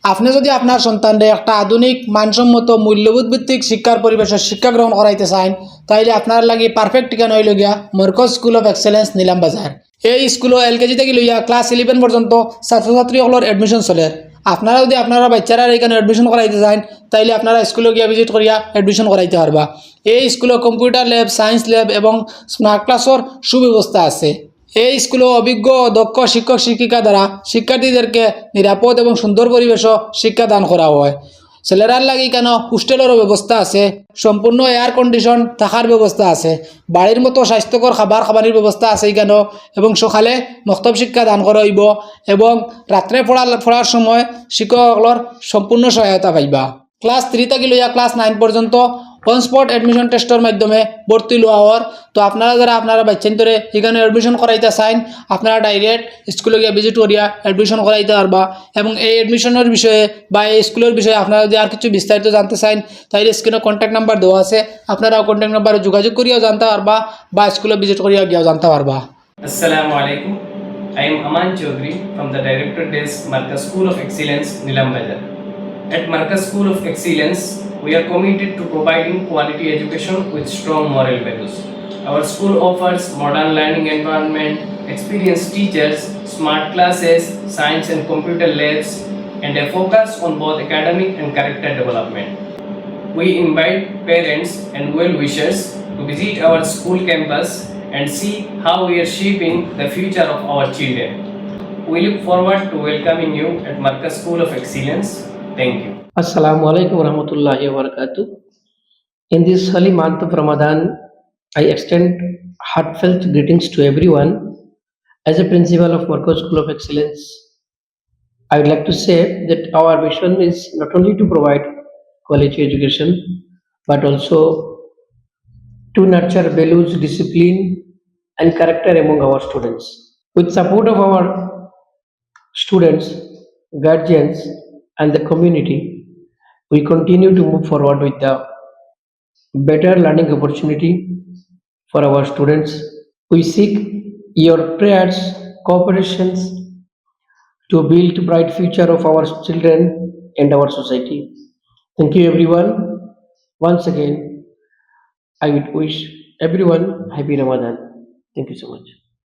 আপনি যদি আপনার সন্তানরে একটা আধুনিক মানসম্মত মূল্যবোধ ভিত্তিক শিক্ষার পরিবেশের শিক্ষা গ্রহণ করাইতে চান, তাইলে আপনার লাগি পারফেক্ট ঠিকানা হইল গিয়া মরকজ স্কুল অফ এক্সেলেন্স নিলাম বাজার। এই স্কুলও এলকেজি থেকে লইয়া ক্লাস 11 পর্যন্ত ছাত্রছাত্রীসকলের এডমিশন চলে। আপনারা যদি আপনারা বাচ্চারা এখানে এডমিশন করাইতে চান, তাইলে আপনারা স্কুলে গিয়া ভিজিট করিয়া এডমিশন করাইতে পারবা। এই স্কুলে কম্পিউটার ল্যাব, সায়েন্স ল্যাব এবং স্মার্ট ক্লাসের সুব্যবস্থা আছে। এই স্কুলে অভিজ্ঞ ও দক্ষ শিক্ষক শিক্ষিকা দ্বারা শিক্ষার্থীদেরকে নিরাপদ এবং সুন্দর পরিবেশও শিক্ষাদান করা হয়। ছেলেরার লাগি কেন হোস্টেলেরও ব্যবস্থা আছে, সম্পূর্ণ এয়ার কন্ডিশন থাকার ব্যবস্থা আছে, বাড়ির মতো স্বাস্থ্যকর খাবার খাবারের ব্যবস্থা আছে কেন, এবং সকালে মক্তব শিক্ষা দান করা হইব এবং রাত্রে পড়ার সময় শিক্ষকসকলের সম্পূর্ণ সহায়তা পাইবা। ক্লাস 3 থেকে লইয়া ক্লাস 9 পর্যন্ত অন স্পট এডমিশন টেস্টের মাধ্যমে ভর্তি লওয়া হওয়ার। তো আপনারা যারা আপনারা বাচ্চান ধরে এখানে এডমিশন করাইতে চান, আপনারা ডাইরেক্ট স্কুলে গিয়ে ভিজিট করিয়া এডমিশন করাইতে পারবা। এবং এই এডমিশনের বিষয়ে বা এই স্কুলের বিষয়ে আপনারা যদি আর কিছু বিস্তারিত জানতে চান, তাহলে স্ক্রিনে কন্ট্যাক্ট নাম্বার দেওয়া আছে, আপনারাও কন্ট্যাক্ট নাম্বারে যোগাযোগ করিয়াও জানতে পারবা বা স্কুলে ভিজিট করিয়া গিয়েও জানতে পারবা। Assalamu alaikum. I am Aman Chaudhary from the Director Desk, Markaz School of Excellence, Nilam Bazar. At Markaz School of Excellence, we are committed to providing quality education with strong moral values. Our school offers modern learning environment, experienced teachers, smart classes, science and computer labs, and a focus on both academic and character development. We invite parents and well-wishers to visit our school campus and see how we are shaping the future of our children. We look forward to welcoming you at Markaz School of Excellence. Thank you. Assalamu alaikum warahmatullahi wabarakatuh. In this holy month of Ramadan, I extend heartfelt greetings to everyone. As a principal of Markaz School of Excellence, I would like to say that our mission is not only to provide quality education, but also to nurture values, discipline, and character among our students. With support of our students, guardians, and the community, we continue to move forward with the better learning opportunity for our students. We seek your prayers, cooperations to build bright future of our children and our society. Thank you everyone. Once again, I would wish everyone happy Ramadan. Thank you so much.